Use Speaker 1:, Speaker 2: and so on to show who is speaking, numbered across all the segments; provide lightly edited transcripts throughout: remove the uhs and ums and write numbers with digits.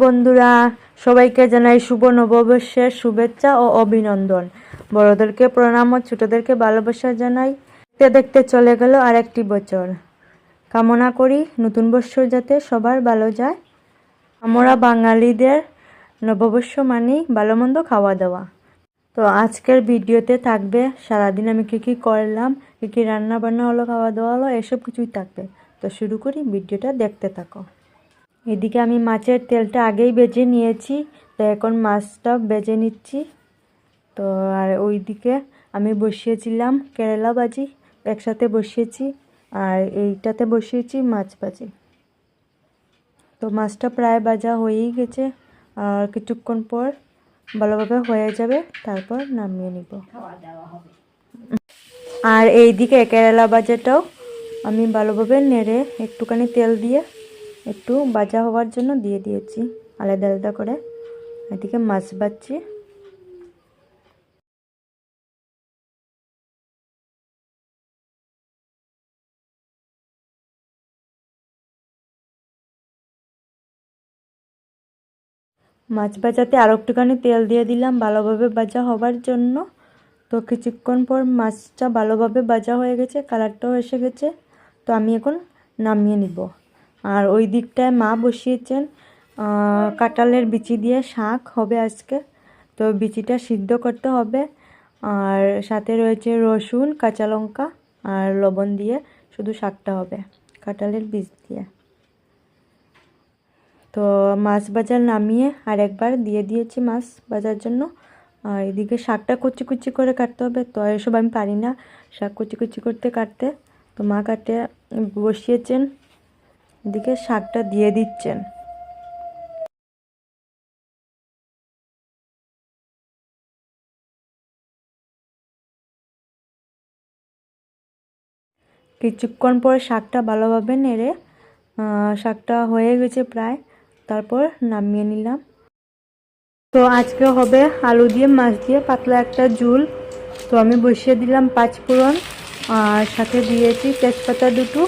Speaker 1: বন্ধুরা, সবাইকে জানাই শুভ নববর্ষের শুভেচ্ছা ও অভিনন্দন। বড়দেরকে প্রণাম ও ছোটদেরকে ভালোবাসা জানাই। দেখতে দেখতে চলে গেল আরেকটি বছর। কামনা করি নতুন বছর যাতে সবার ভালো যায়। আমরা বাঙালিদের নববর্ষ মানেই ভালো মন্দ খাওয়া দাওয়া। তো আজকের ভিডিওতে থাকবে সারাদিন আমি কী কী করলাম, কী কী রান্না বান্না হলো, খাওয়া দাওয়া হলো, এসব কিছুই থাকবে। তো শুরু করি, ভিডিওটা দেখতে থাকো। এদিকে আমি মাছের তেলটা আগেই ভেজে নিয়েছি, তো এখন মাছটা ভেজে নিচ্ছি। তো আর ওইদিকে আমি বসিয়েছিলাম কেরালা ভাজি, একসাথে বসিয়েছি। আর এইটাতে বসিয়েছি মাছ ভাজি। তো মাছটা প্রায় ভাজা হয়েই গেছে, আর কিছুক্ষণ পর ভালোভাবে হয়ে যাবে, তারপর নামিয়ে নিব। আর এইদিকে কেরালা ভাজাটাও আমি ভালোভাবে নেড়ে একটুখানি তেল দিয়ে একটু ভাজা হওয়ার জন্য দিয়ে দিয়েছি আলাদা আলাদা করে। এদিকে মাছ ভাজছি। মাছ ভাজাতে আরও একটুখানি তেল দিয়ে দিলাম ভালোভাবে ভাজা হওয়ার জন্য। তো কিছুক্ষণ পর মাছটা ভালোভাবে ভাজা হয়ে গেছে, কালারটাও এসে গেছে। তো আমি এখন নামিয়ে নিব। আর ওই দিকটায় মা বসিয়েছেন কাঁঠালের বিচি দিয়ে শাক হবে আজকে। তো বিচিটা সিদ্ধ করতে হবে, আর সাথে রয়েছে রসুন, কাঁচা লঙ্কা আর লবণ দিয়ে শুধু শাকটা হবে কাঁঠালের বীজ দিয়ে। তো মাছ ভাজা নামিয়ে আর একবার দিয়ে দিয়েছি মাছ ভাজার জন্য। আর এদিকে শাকটা কুচি কুচি করে কাটতে হবে, তো এসব আমি পারি না শাক কুচি কুচি করতে কাটতে। তো মা কাটে বসিয়েছেন, এদিকে শাকটা দিয়ে দিচ্ছেন। কিছুক্ষণ পর শাকটা ভালোভাবে নেড়ে শাকটা হয়ে গেছে প্রায়, তারপর নামিয়ে নিলাম। তো আজকে হবে আলু দিয়ে মাছ দিয়ে পাতলা একটা ঝোল। তো আমি বসিয়ে দিলাম 5 ফোড়ন, আর সাথে দিয়েছি তেজপাতা দুটো।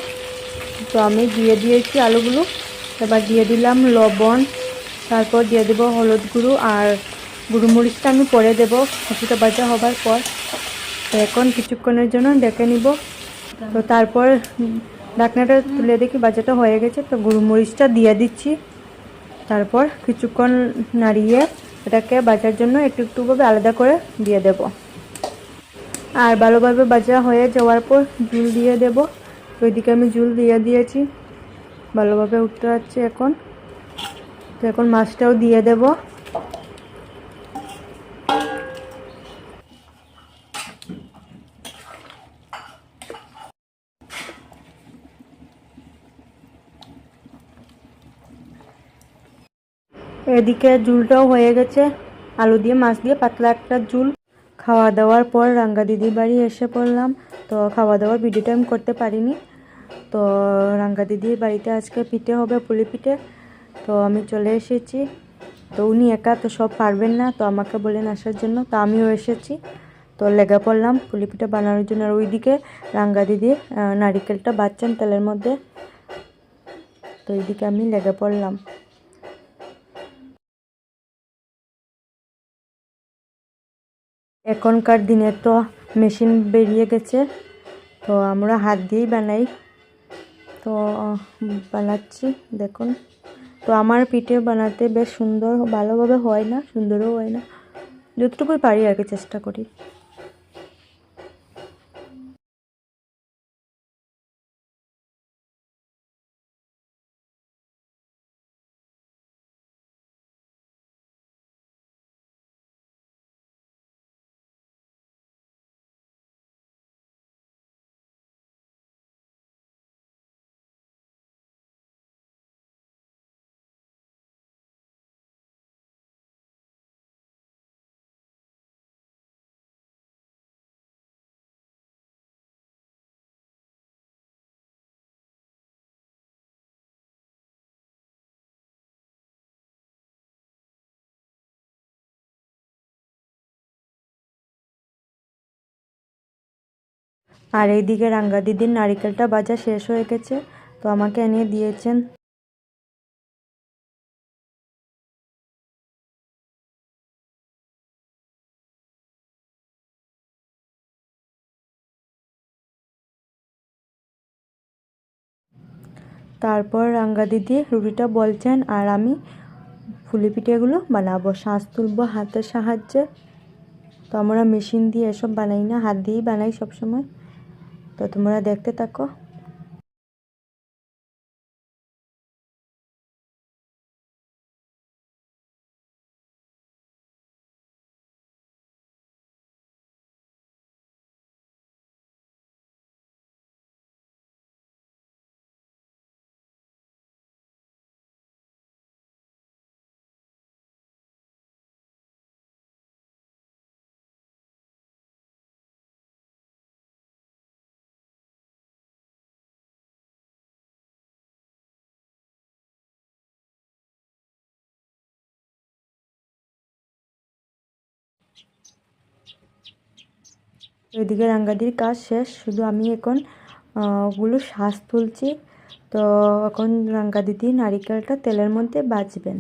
Speaker 1: তো আমি দিয়ে দিয়েছি আলুগুলো, এবার দিয়ে দিলাম লবণ, তারপর দিয়ে দেবো হলুদ গুঁড়ো, আর গুঁড়োমরিচটা আমি পরে দেবো কিছুটা ভাজা হবার পর। তো এখন কিছুক্ষণের জন্য ডেকে নিব। তো তারপর ঢাকনাটা তুলে দেখি ভাজাটা হয়ে গেছে, তো গুঁড়োমরিচটা দিয়ে দিচ্ছি। তারপর কিছুক্ষণ নাড়িয়ে এটাকে ভাজার জন্য একটু একটুভাবে আলাদা করে দিয়ে দেব। আর ভালোভাবে ভাজা হয়ে যাওয়ার পর ঝোল দিয়ে দেব। তো ওইদিকে আমি ঝোল দিয়ে দিয়েছি, ভালোভাবে উঠতে যাচ্ছে এখন। তো এখন মাছটাও দিয়ে দেব। এদিকে ঝোলটাও হয়ে গেছে, আলু দিয়ে মাছ দিয়ে পাতলা একটা ঝোল। খাওয়া দাওয়ার পর রাঙ্গা দিদির বাড়ি এসে পড়লাম। তো খাওয়া দাওয়ার ভিডিওটা আমি করতে পারিনি। তো রাঙ্গা দিদির বাড়িতে আজকে পিঠে হবে, পুলি পিঠে। তো আমি চলে এসেছি। তো উনি একা তো সব পারবেন না, তো আমাকে বলেন আসার জন্য, তো আমিও এসেছি। তো লেগে পড়লাম পুলি পিঠে বানানোর জন্য। আর ওইদিকে রাঙ্গা দিদি নারিকেলটা বাচ্চান তেলের মধ্যে। তো এইদিকে আমি লেগে পড়লাম। এখনকার দিনে তো মেশিন বেরিয়ে গেছে, তো আমরা হাত দিয়েই বানাই। তো বানাচ্ছি দেখুন। তো আমার পিঠে বানাতে বেশ সুন্দর, ভালোভাবে হয় না, সুন্দরও হয় না, যতটুকুই পারি আর কি চেষ্টা করি। আর এইদিকে রাঙ্গা দিদির নারিকেলটা ভাজা শেষ হয়ে গেছে, তো আমাকে এনে দিয়েছেন। তারপর রাঙ্গা দিদি রুটিটা বলছেন আর আমি ফুলি পিঠেগুলো বানাবো, শাঁস তুলবো হাতের সাহায্যে। তো আমরা মেশিন দিয়ে এসব বানাই না, হাত দিয়েই বানাই সবসময়। তো তোমরা দেখতে থাকো। এদিকে রাঙ্গাদির কাজ শেষ, শুধু আমি এখন ওগুলো শ্বাস তুলছি। তো এখন রাঙ্গা দিদি নারিকেলটা তেলের মধ্যে ভাজবেন।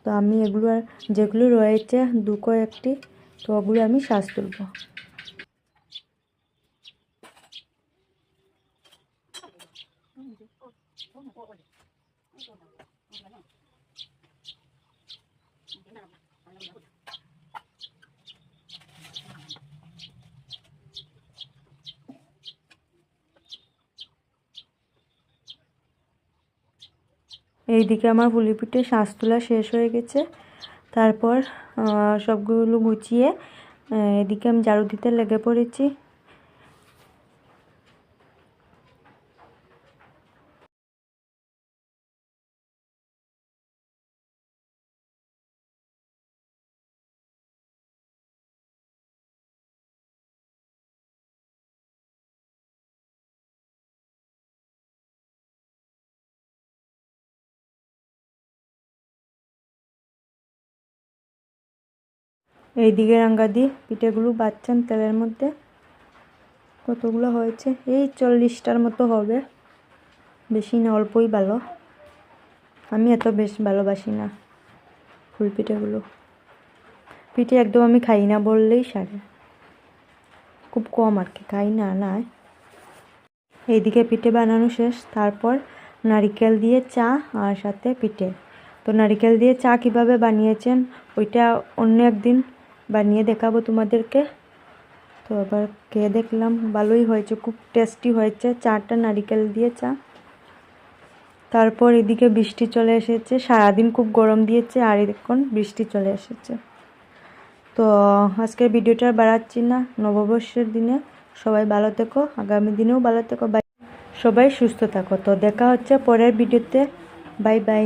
Speaker 1: তো আমি এগুলো যেগুলো রয়েছে দু কয়েকটি, তো ওগুলো আমি শ্বাস তুলব। এইদিকে আমার পুলি পিঠে শ্বাস তোলা শেষ হয়ে গেছে। তারপর সবগুলো গুছিয়ে এদিকে আমি ঝাড়ু দিতে লেগে পড়েছি। এইদিকে রাঙ্গাদি পিঠেগুলো বাচ্চান তেলের মধ্যে। কতগুলো হয়েছে? এই 40টার মতো হবে, বেশি না, অল্পই ভালো। আমি এত বেশ ভালোবাসি না ফুল পিঠেগুলো। পিঠে একদম আমি খাই না বললেই সারে, খুব কম আর কি, খাই না নাই। এইদিকে পিঠে বানানো শেষ। তারপর নারিকেল দিয়ে চা আর সাথে পিঠে। তো নারিকেল দিয়ে চা কিভাবে বানিয়েছেন ওইটা অন্য একদিন বানিয়ে দেখাবো তোমাদেরকে। তো এবার খেয়ে দেখলাম, ভালোই হয়েছে, খুব টেস্টি হয়েছে চাটা, নারিকেল দিয়ে চা। তারপর এদিকে বৃষ্টি চলে এসেছে, সারাদিন খুব গরম দিয়েছে আর এখন বৃষ্টি চলে এসেছে। তো আজকের ভিডিওটা বাড়াচ্ছি না, নববর্ষের দিনে সবাই ভালো থেকো, আগামী দিনেও ভালো থেকো, সবাই সুস্থ থাকো। তো দেখা হচ্ছে পরের ভিডিওতে, বাই বাই।